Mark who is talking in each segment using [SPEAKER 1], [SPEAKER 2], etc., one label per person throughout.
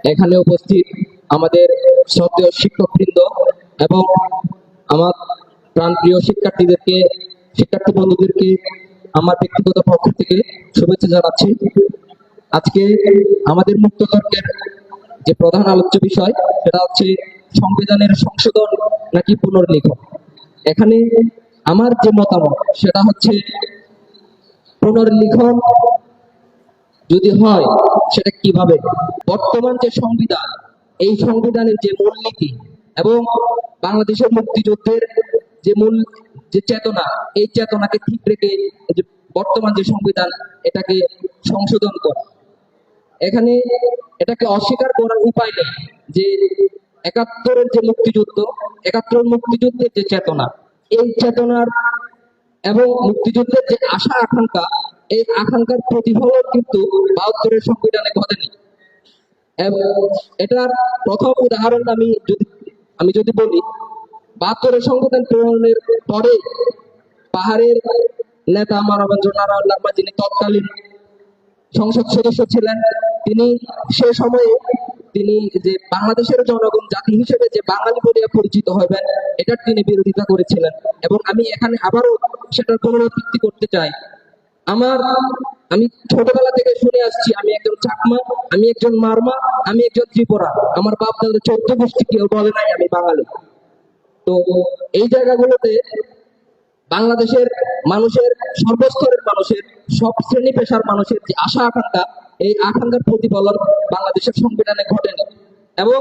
[SPEAKER 1] এখানে উপস্থিত আমাদের শ্রদ্ধেয় শিক্ষকবৃন্দ এবং আমার প্রাণপ্রিয় শিক্ষার্থী বন্ধুদেরকে আমার ব্যক্তিগত পক্ষ থেকে শুভেচ্ছা জানাচ্ছি। আজকে আমাদের মুক্ত তর্কের যে প্রধান আলোচ্য বিষয় সেটা হচ্ছে সংবিধানের সংশোধন নাকি পুনর্লিখন। এখানে আমার যে মতামত সেটা হচ্ছে পুনর্লিখন যদি হয় সেটা কিভাবে। বর্তমান যে সংবিধান, এই সংবিধানের যে মূলনীতি এবং বাংলাদেশের মুক্তিযুদ্ধের যে মূল যে চেতনা, এই চেতনাকে ঠিক রেখে এই যে বর্তমান যে সংবিধান এটাকে সংশোধন করা। এখানে এটাকে অস্বীকার করার উপায় নেই যে একাত্তরের যে মুক্তিযুদ্ধ, একাত্তরের মুক্তিযুদ্ধের যে চেতনা, এই চেতনার এবং মুক্তিযুদ্ধের যে আশা আকাঙ্ক্ষা, এই আকাঙ্ক্ষার প্রতিফলন কিন্তু ৭২-এর সংবিধানে ঘটেনি। এবং এটার প্রথম উদাহরণ আমি যদি বলি, ৭২-এর সংবিধান প্রণয়নের পরে পাহাড়ের নেতা মানবেন্দ্র নারায়ণ লারমা, যিনি তৎকালীন সংসদ সদস্য ছিলেন, তিনি সে সময়ে তিনি যে বাংলাদেশের জনগণ জাতি হিসেবে যে বাঙালি বলে পরিচিত হবেন, এটার তিনি বিরোধিতা করেছিলেন। এবং আমি এখানে আবারও সেটার পুনরাবৃত্তি করতে চাই। আমি ছোটবেলা থেকে শুনে আসছি, আমি একজন চাকমা, আমি একজন মারমা, আমি একজন ত্রিপুরা। আমার বাপ দাদা ১৪ গোষ্ঠী কেউ বলে নাই আমি বাঙালি। তো এই জায়গাগুলোতে বাংলাদেশের মানুষের, সর্বস্তরের মানুষের, সব শ্রেণী পেশার মানুষের যে আশা আকাঙ্ক্ষা, এই আকাঙ্ক্ষার প্রতিফলন বাংলাদেশের সংবিধানে ঘটেনি। এবং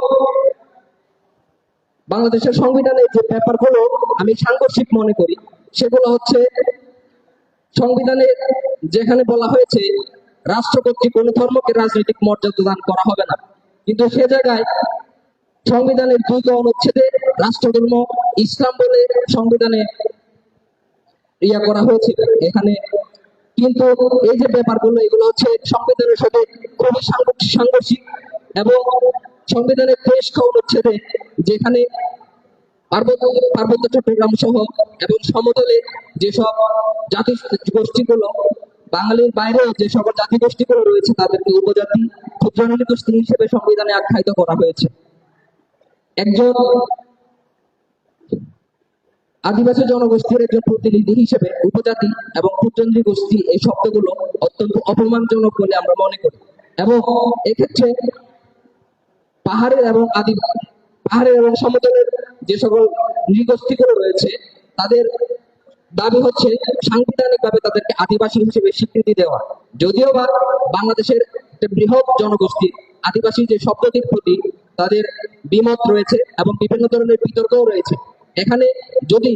[SPEAKER 1] বাংলাদেশের সংবিধানের যে ব্যাপারগুলো আমি সাংঘর্ষিক মনে করি, সেগুলো হচ্ছে সংবিধানে যেখানে বলা হয়েছে রাষ্ট্র কর্তৃক কোনো ধর্মকে রাজনৈতিক মর্যাদা দান করা হবে না, কিন্তু সে জায়গায় সংবিধানের ২ অনুচ্ছেদে রাষ্ট্রধর্ম ইসলাম বলে সংবিধানে করা হয়েছিল এখানে। কিন্তু এই যে ব্যাপারগুলো, এগুলো হচ্ছে সংবিধানের সাথে খুবই সাংঘর্ষিক। এবং সংবিধানের ২৩ অনুচ্ছেদে যেখানে পার্বত্য চট্টগ্রাম সহ এবং সমতলে যেসব জাতি গোষ্ঠীগুলো, বাঙালির বাইরেও যে সকল জাতি গোষ্ঠীগুলো রয়েছে, তাদেরকে উপজাতি, ক্ষুদ্র নৃগোষ্ঠী হিসেবে সংবিধানে আখ্যায়িত করা হয়েছে। একজন আদিবাসী জনগোষ্ঠীর একজন প্রতিনিধি হিসেবে উপজাতি এবং ক্ষুদ্র নৃগোষ্ঠী এই শব্দগুলো অত্যন্ত অপমানজনক বলে আমরা মনে করি। এবং এক্ষেত্রে পাহাড়ের এবং সমতলের যে সকল নৃগোষ্ঠীগুলো রয়েছে, তাদের দাবি হচ্ছে সাংবিধানিক ভাবে তাদেরকে আদিবাসী হিসেবে স্বীকৃতি দেওয়া। যদিও বা বাংলাদেশের বৃহৎ জনগোষ্ঠী আদিবাসী যে শব্দটির প্রতি তাদের দ্বিমত রয়েছে এবং বিভিন্ন ধরনের বিতর্কও রয়েছে। এখানে যদি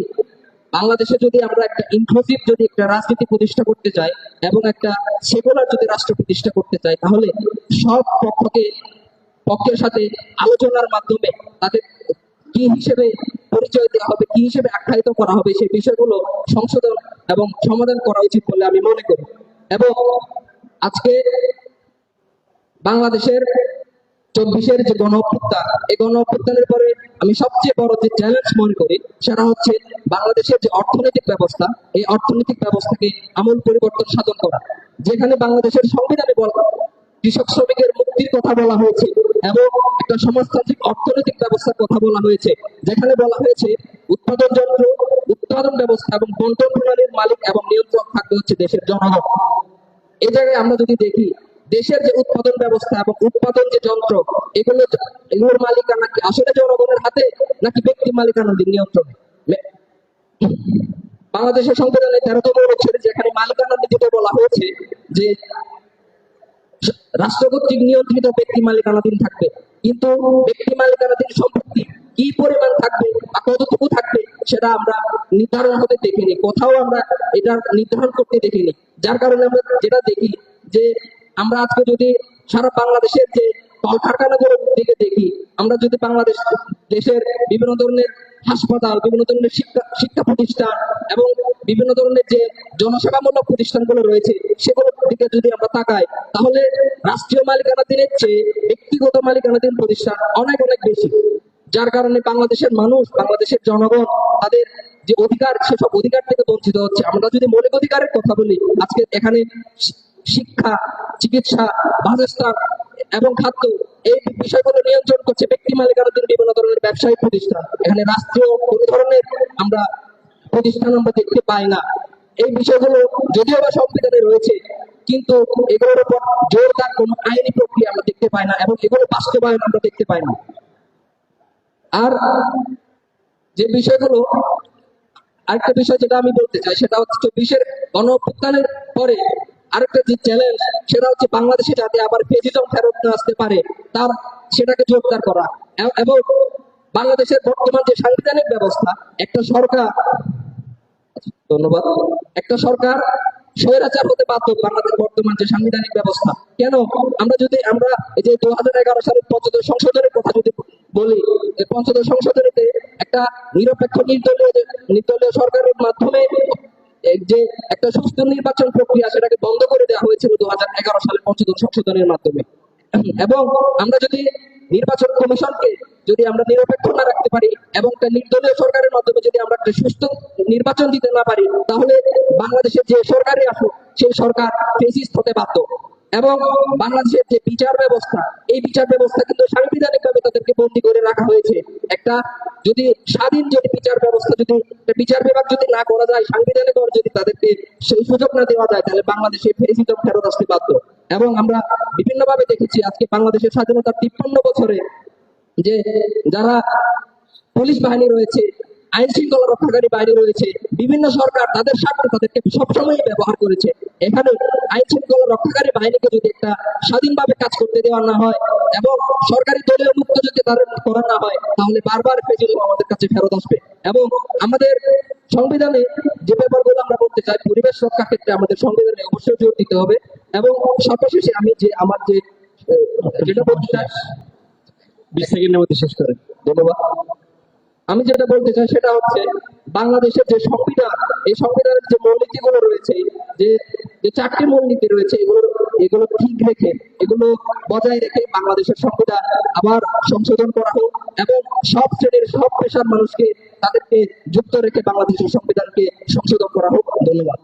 [SPEAKER 1] বাংলাদেশে যদি আমরা একটা ইনক্লুসিভ যদি একটা রাজনীতি প্রতিষ্ঠা করতে চাই এবং একটা সেকুলার যদি রাষ্ট্র প্রতিষ্ঠা করতে চাই, তাহলে সব পক্ষের সাথে আলোচনার মাধ্যমে তাদের কি হিসেবে পরিচয় দেওয়া হবে, কি হিসেবে আখ্যায়িত করা হবে, সেই বিষয়গুলো সংশোধন এবং সমাধান করা উচিত বলে আমি মনে করি। এবং আজকে বাংলাদেশের ২৪-এর যে গণ অভ্যুত্থান, এই গণ অভ্যুত্থানের পরে আমি সবচেয়ে বড় যে চ্যালেঞ্জ মনে করি সেটা হচ্ছে বাংলাদেশের যে অর্থনৈতিক ব্যবস্থা, এই অর্থনৈতিক ব্যবস্থাকে আমূল পরিবর্তন সাধন করা। যেখানে বাংলাদেশের সংবিধানে কৃষক শ্রমিকের মুক্তির কথা বলা হয়েছে এবং একটা সমাজতান্ত্রিক অর্থনৈতিক ব্যবস্থার কথা বলা হয়েছে, যেখানে বলা হয়েছে উৎপাদন যন্ত্র, উৎপাদন ব্যবস্থা এবং বন্টন প্রণালীর মালিক এবং নিয়ন্ত্রক থাকবে হচ্ছে দেশের জনগণ। এই জায়গায় আমরা যদি দেখি, দেশের যে উৎপাদন ব্যবস্থা এবং উৎপাদন যে যন্ত্র, এগুলোর মালিকানা কি আসলে জনগণের হাতে নাকি ব্যক্তি মালিকানাধীন নিয়ন্ত্রণে? বাংলাদেশের সংবিধানে ১৩তম অনুচ্ছেদে যেখানে মালিকানা নীতিতে বলা হয়েছে যে রাষ্ট্র কর্তৃক নিয়ন্ত্রিত ব্যক্তি মালিকানাধীন থাকবে, কিন্তু ব্যক্তি মালিকানাধীন সম্পত্তি কি পরিমাণ থাকবে বা কতটুকু থাকবে সেটা আমরা নির্ধারণ হতে দেখিনি, কোথাও আমরা এটা নির্ধারণ করতে দেখিনি। যার কারণে আমরা যেটা দেখি যে আমরা আজকে যদি সারা বাংলাদেশের যে কলকারখানাগুলোর দিকে দেখি, আমরা যদি দেশের বিভিন্ন ধরনের হাসপাতাল, বিভিন্ন ধরনের শিক্ষা প্রতিষ্ঠান এবং বিভিন্ন ধরনের যে জনসেবামূলক প্রতিষ্ঠানগুলো রয়েছে, সেগুলোর দিকে যদি আমরা তাকাই, তাহলে রাষ্ট্রীয় মালিকানাধীনের চেয়ে ব্যক্তিগত মালিকানাধীন প্রতিষ্ঠান অনেক অনেক বেশি। যার কারণে বাংলাদেশের মানুষ, বাংলাদেশের জনগণ তাদের যে অধিকার, সেসব অধিকার থেকে বঞ্চিত হচ্ছে। আমরা যদি মৌলিক অধিকারের কথা বলি, আজকে এখানে শিক্ষা, চিকিৎসা, বাসস্থান এবং খাদ্য, এই বিষয়গুলো নিয়ন্ত্রণ করছে ব্যক্তি মালিকানাধীন বিভিন্ন ধরনের ব্যবসায়িক প্রতিষ্ঠান। এখানে রাষ্ট্রীয় কোনো ধরনের আমরা প্রতিষ্ঠান আমরা দেখতে পাই না। এই বিষয়গুলো যদিও বা সংবিধানে রয়েছে, কিন্তু এগুলোর উপর জোরদার কোনো আইনি প্রক্রিয়া আমরা দেখতে পাই না এবং এগুলো বাস্তবায়ন আমরা দেখতে পাই না। আর যে বিষয়গুলো, আরেকটা বিষয় যেটা আমি বলতে চাই সেটা হচ্ছে 24-এর গণঅভ্যুত্থানের পরে আরেকটা যে চ্যালেঞ্জ, সেটা হচ্ছে বাংলাদেশে যাতে আবার ফেসিজম ফেরত না আসতে পারে তার সেটাকে জোরদার করা। এবং বাংলাদেশের বর্তমান যে সাংবিধানিক ব্যবস্থা, একটা সরকার, ধন্যবাদ, একটা সরকার স্বৈরাচার হতে বাধ্য। বাংলাদেশ বর্তমান যে সাংবিধানিক ব্যবস্থা, কেন আমরা এই যে 2011 সালের পঞ্চদশ সংশোধনের কথা যদি বলি, যে পঞ্চদশ সংশোধনীতে একটা নিরপেক্ষ নির্দলীয় সরকারের মাধ্যমে যে একটা সুস্থ নির্বাচন প্রক্রিয়া, সেটাকে বন্ধ করে দেওয়া হয়েছিল 2011 সালের পঞ্চদশ সংশোধনের মাধ্যমে। এবং আমরা যদি নির্বাচন কমিশনকে যদি আমরা নিরপেক্ষ না রাখতে পারি এবং একটা নির্দলীয় সরকারের মাধ্যমে যদি আমরা একটা সুস্থ নির্বাচন দিতে না পারি, তাহলে বাংলাদেশের যে সরকারই আসুক সেই সরকার ফেসিস্ট হতে বাধ্য। এবং বাংলাদেশের যে বিচার ব্যবস্থা, এই বিচার ব্যবস্থা কিন্তু সাংবিধানিক ভাবে তাদেরকে বন্দী করে রাখা হয়েছে। একটা যদি স্বাধীন যদি বিচার ব্যবস্থা, যদি বিচার বিভাগ যদি না করা যায়, সাংবিধানিক যদি তাদেরকে সেই সুযোগ না দেওয়া যায়, তাহলে বাংলাদেশে ফেসিজম ফেরত আসতে বাধ্য। এবং আমরা বিভিন্ন ভাবে দেখেছি আজকে বাংলাদেশের স্বাধীনতার 53 বছরে যে যারা পুলিশ বাহিনী রয়েছে, আইন শৃঙ্খলা রক্ষাকারী বাহিনী রয়েছে, বিভিন্ন সরকার তাদের স্বার্থে তাদেরকে সবসময় ব্যবহার করেছে। এখানে আইন শৃঙ্খলা রক্ষাকারী বাহিনীকে যদি একটা স্বাধীনভাবে কাজ করতে দেওয়া না হয় এবং সরকারি দলীয় মুক্ত যদি তাদের করা না হয়, তাহলে বারবার ফেসিজম আমাদের কাছে ফেরত আসবে। এবং আমাদের সংবিধানে যে ব্যাপারগুলো আমরা বলতে চাই, পরিবেশ রক্ষার ক্ষেত্রে আমাদের সংবিধানে অবশ্যই জোর দিতে হবে। এবং সর্বশেষে আমি যে আমার যে যেটা বলতে চাই, 20 সেকেন্ডের মধ্যে শেষ করেন, ধন্যবাদ। আমি যেটা বলতে চাই সেটা হচ্ছে বাংলাদেশের যে সংবিধান, এই সংবিধানের যে মূলনীতিগুলো রয়েছে, যে যে 4টি মূলনীতি রয়েছে, এগুলো ঠিক রেখে, এগুলো বজায় রেখে বাংলাদেশের সংবিধান আবার সংশোধন করা হোক এবং সব শ্রেণীর সব পেশার মানুষকে তাদেরকে যুক্ত রেখে বাংলাদেশের সংবিধানকে সংশোধন করা হোক। ধন্যবাদ।